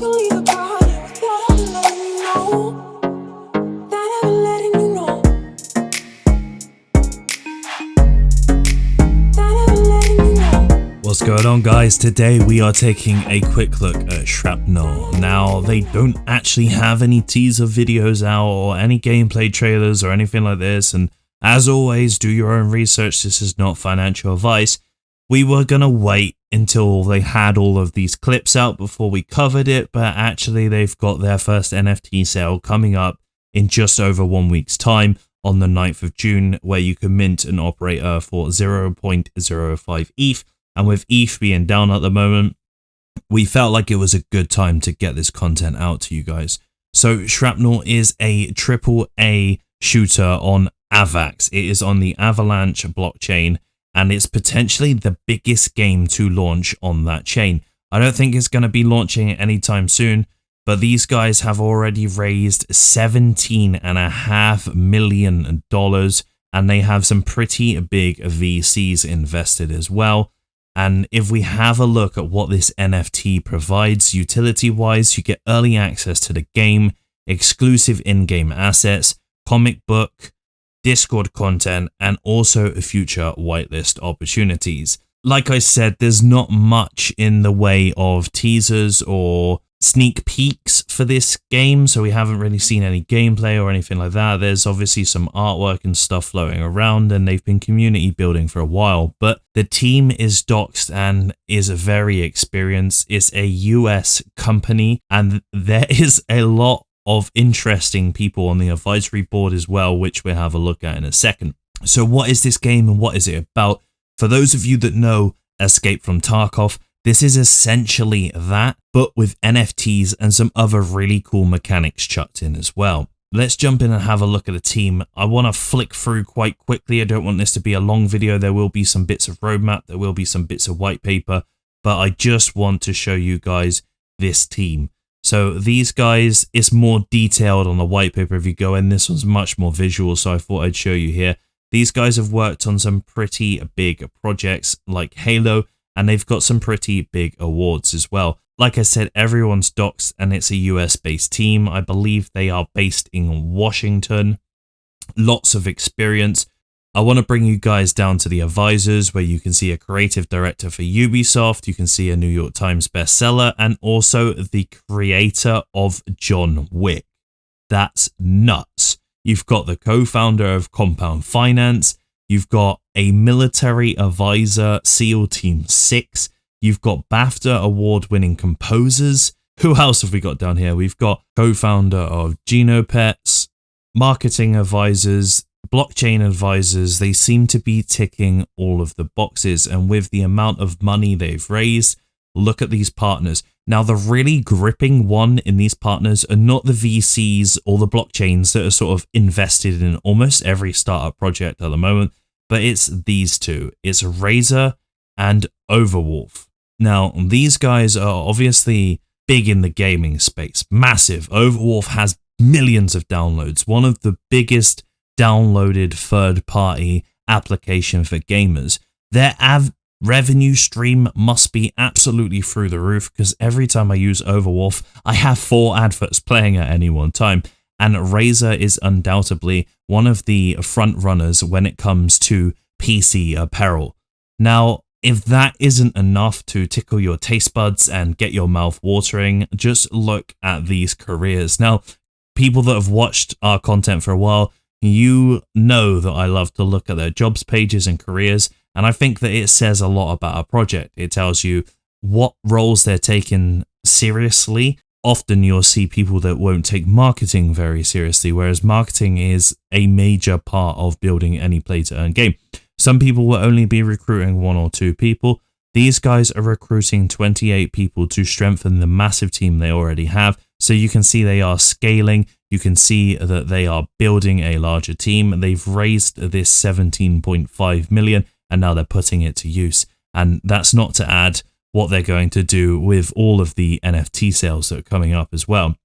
believe about it without ever letting you know. Without ever letting you know. Without ever letting you know. What's going on, guys? Today we are taking a quick look at Shrapnel. Now, they don't actually have any teaser videos out or any gameplay trailers or anything like this, and as always, do your own research. This is not financial advice. We were gonna wait until they had all of these clips out before we covered it, but actually they've got their first NFT sale coming up in just over 1 week's time on the 9th of June, where you can mint an operator for 0.05 ETH. And with ETH being down at the moment, we felt like it was a good time to get this content out to you guys. So Shrapnel is a AAA shooter on Avax. It is on the Avalanche blockchain, and it's potentially the biggest game to launch on that chain. I don't think it's going to be launching anytime soon, but these guys have already raised $17.5 million, and they have some pretty big VCs invested as well. And if we have a look at what this NFT provides utility-wise, you get early access to the game, exclusive in-game assets, comic book, Discord content, and also future whitelist opportunities. Like I said, there's not much in the way of teasers or sneak peeks for this game, so we haven't really seen any gameplay or anything like that. There's obviously some artwork and stuff floating around, and they've been community building for a while, but the team is doxed and is very experienced. It's a US company, and there is a lot of interesting people on the advisory board as well, which we'll have a look at in a second. So what is this game and what is it about? For those of you that know Escape from Tarkov, this is essentially that, but with NFTs and some other really cool mechanics chucked in as well. Let's jump in and have a look at the team. I want to flick through quite quickly. I don't want this to be a long video. There will be some bits of roadmap, there will be some bits of white paper, but I just want to show you guys this team. So these guys, it's more detailed on the white paper if you go in. This one's much more visual, so I thought I'd show you here. These guys have worked on some pretty big projects like Halo, and they've got some pretty big awards as well. Like I said, everyone's doxed, and it's a US-based team. I believe they are based in Washington. Lots of experience. I want to bring you guys down to the advisors, where you can see a creative director for Ubisoft, you can see a New York Times bestseller, and also the creator of John Wick. That's nuts. You've got the co-founder of Compound Finance, you've got a military advisor, SEAL Team 6, you've got BAFTA award-winning composers. Who else have we got down here? We've got co-founder of Genopets, marketing advisors, blockchain advisors. They seem to be ticking all of the boxes, and with the amount of money they've raised, look at these partners. Now, the really gripping one in these partners are not the VCs or the blockchains that are sort of invested in almost every startup project at the moment, but it's these two. It's Razer and Overwolf. Now, these guys are obviously big in the gaming space, massive. Overwolf has millions of downloads, one of the biggest downloaded third-party application for gamers. Their revenue stream must be absolutely through the roof, because every time I use Overwolf, I have 4 adverts playing at any one time, and Razer is undoubtedly one of the front runners when it comes to PC apparel. Now, if that isn't enough to tickle your taste buds and get your mouth watering, just look at these careers. Now, people that have watched our content for a while, you know that I love to look at their jobs pages and careers, and I think that it says a lot about a project. It tells you what roles they're taking seriously. Often you'll see people that won't take marketing very seriously, whereas marketing is a major part of building any play-to-earn game. Some people will only be recruiting 1 or 2 people. These guys are recruiting 28 people to strengthen the massive team they already have. So you can see they are scaling. You can see that they are building a larger team. They've raised this 17.5 million, and now they're putting it to use. And that's not to add what they're going to do with all of the NFT sales that are coming up as well.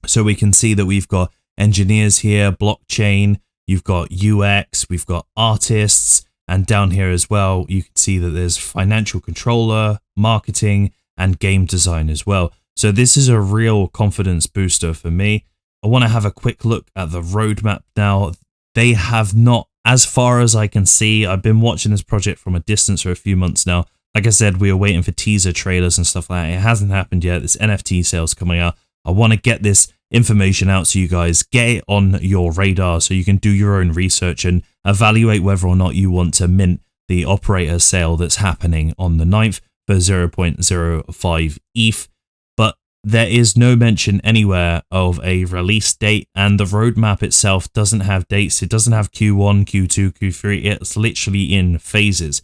So we can see that we've got engineers here, blockchain, you've got UX, we've got artists, and down here as well, you can see that there's financial controller, marketing, and game design as well. So this is a real confidence booster for me. I want to have a quick look at the roadmap now. They have not, as far as I can see, I've been watching this project from a distance for a few months now. Like I said, we were waiting for teaser trailers and stuff like that. It hasn't happened yet. This NFT sale's coming out. I want to get this information out to you guys, get it on your radar so you can do your own research and evaluate whether or not you want to mint the operator sale that's happening on the 9th for 0.05 ETH. But there is no mention anywhere of a release date, and the roadmap itself doesn't have dates. It doesn't have Q1, Q2, Q3. It's literally in phases.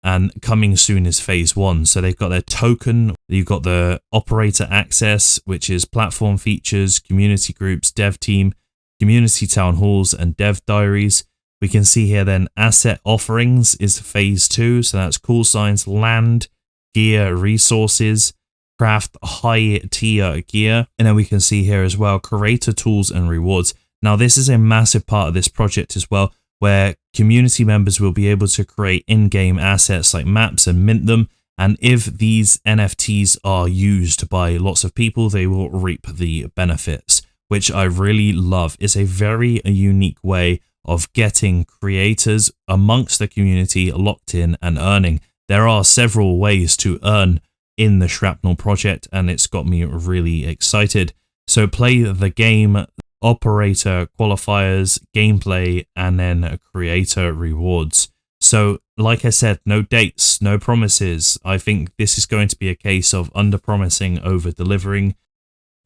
And coming soon is phase 1. So they've got their token, you've got the operator access, which is platform features, community groups, dev team, community town halls, and dev diaries. We can see here then asset offerings is phase 2. So that's call signs, land, gear, resources, craft high tier gear. And then we can see here as well, creator tools and rewards. Now this is a massive part of this project as well, where community members will be able to create in-game assets like maps and mint them. And if these NFTs are used by lots of people, they will reap the benefits, which I really love. It's a very unique way of getting creators amongst the community locked in and earning. There are several ways to earn in the Shrapnel project, and it's got me really excited. So play the game, operator qualifiers, gameplay, and then creator rewards. So like I said, no dates, no promises. I think this is going to be a case of under promising, over delivering.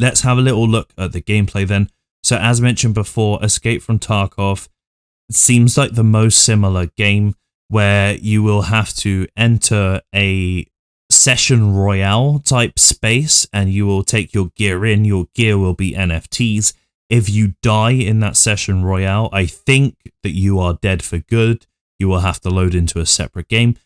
Let's have a little look at the gameplay then. So as mentioned before, Escape from Tarkov seems like the most similar game, where you will have to enter a session royale type space and you will take your gear in. Your gear will be NFTs. If you die in that session royale, I think that you are dead for good. You will have to load into a separate game,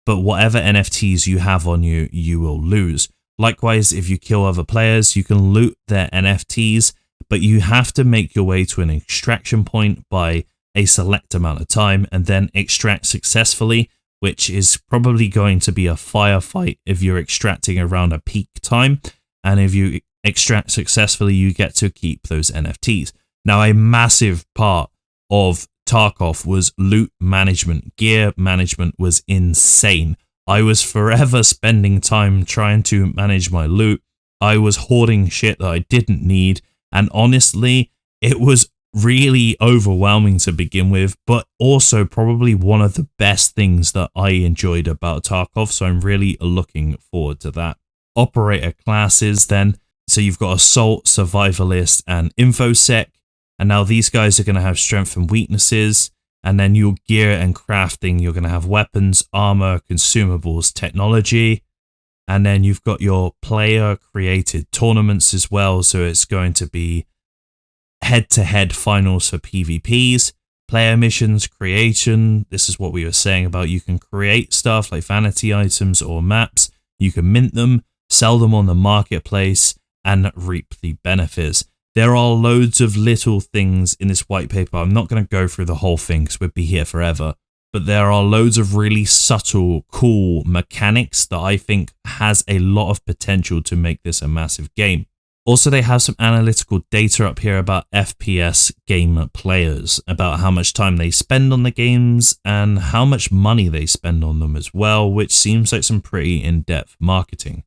but whatever NFTs you have on you, you will lose. Likewise, if you kill other players, you can loot their NFTs, but you have to make your way to an extraction point by a select amount of time and then extract successfully, which is probably going to be a firefight if you're extracting around a peak time. And if you extract successfully, you get to keep those NFTs. Now, a massive part of Tarkov was loot management. Gear management was insane. I was forever spending time trying to manage my loot. I was hoarding shit that I didn't need. And honestly, it was really overwhelming to begin with, but also probably one of the best things that I enjoyed about Tarkov. So I'm really looking forward to that. Operator classes then. So you've got Assault, Survivalist, and Infosec. And now these guys are going to have strength and weaknesses. And then your gear and crafting, you're going to have weapons, armor, consumables, technology. And then you've got your player created tournaments as well. So it's going to be head-to-head finals for PvPs, player missions, creation. This is what we were saying about you can create stuff like vanity items or maps. You can mint them, sell them on the marketplace, and reap the benefits. There are loads of little things in this white paper. I'm not going to go through the whole thing because we'd be here forever. But there are loads of really subtle, cool mechanics that I think has a lot of potential to make this a massive game. Also, they have some analytical data up here about FPS game players, about how much time they spend on the games and how much money they spend on them as well, which seems like some pretty in-depth marketing.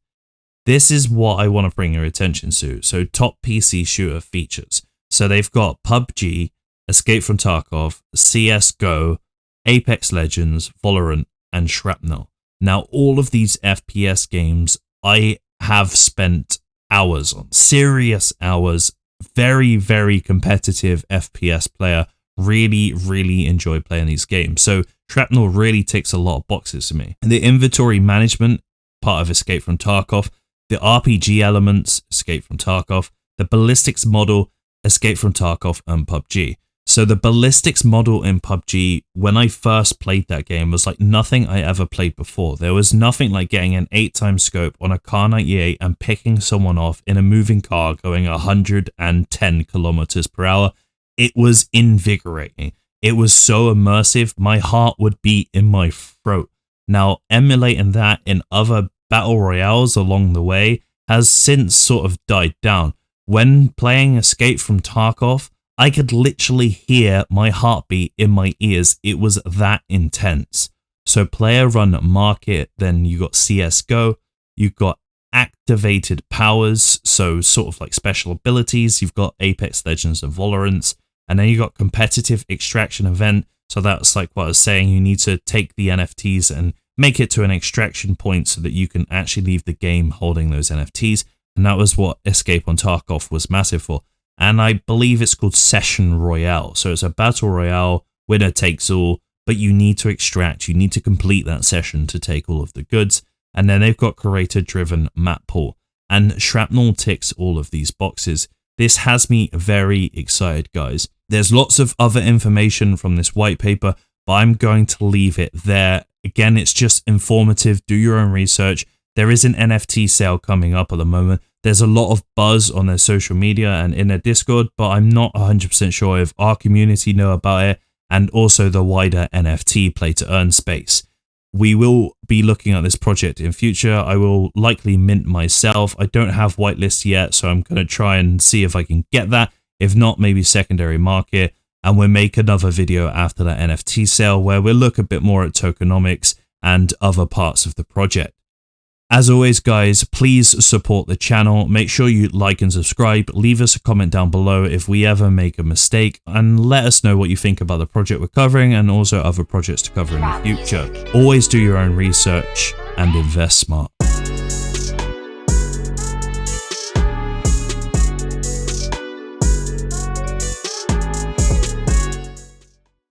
This is what I want to bring your attention to. So top PC shooter features. So they've got PUBG, Escape from Tarkov, CSGO, Apex Legends, Valorant, and Shrapnel. Now, all of these FPS games I have spent hours on, serious hours, very, very competitive FPS player, really enjoy playing these games. So Shrapnel really ticks a lot of boxes to me. And the inventory management, part of Escape from Tarkov, the RPG elements, Escape from Tarkov, the ballistics model, Escape from Tarkov, and PUBG. So the ballistics model in PUBG, when I first played that game, was like nothing I ever played before. There was nothing like getting an 8x scope on a Car 98 and picking someone off in a moving car going 110 kilometers per hour. It was invigorating. It was so immersive, my heart would beat in my throat. Now, emulating that in other battle royales along the way has since sort of died down. When playing Escape from Tarkov, I could literally hear my heartbeat in my ears. It was that intense. So player run market, then you got CSGO, you've got activated powers, so sort of like special abilities, you've got Apex Legends and Valorant, and then you got competitive extraction event. So that's like what I was saying, you need to take the NFTs and make it to an extraction point so that you can actually leave the game holding those NFTs. And that was what Escape on Tarkov was massive for. And I believe it's called Session Royale. So it's a battle royale, winner takes all, but you need to extract, you need to complete that session to take all of the goods. And then they've got creator-driven map pool. And Shrapnel ticks all of these boxes. This has me very excited, guys. There's lots of other information from this white paper, but I'm going to leave it there. Again, it's just informative. Do your own research. There is an NFT sale coming up at the moment. There's a lot of buzz on their social media and in their Discord, but I'm not 100% sure if our community know about it and also the wider NFT play to earn space. We will be looking at this project in future. I will likely mint myself. I don't have whitelist yet, so I'm going to try and see if I can get that. If not, maybe secondary market. And we'll make another video after that NFT sale where we'll look a bit more at tokenomics and other parts of the project. As always, guys, please support the channel. Make sure you like and subscribe. Leave us a comment down below if we ever make a mistake, and let us know what you think about the project we're covering and also other projects to cover in the future. Always do your own research and invest smart.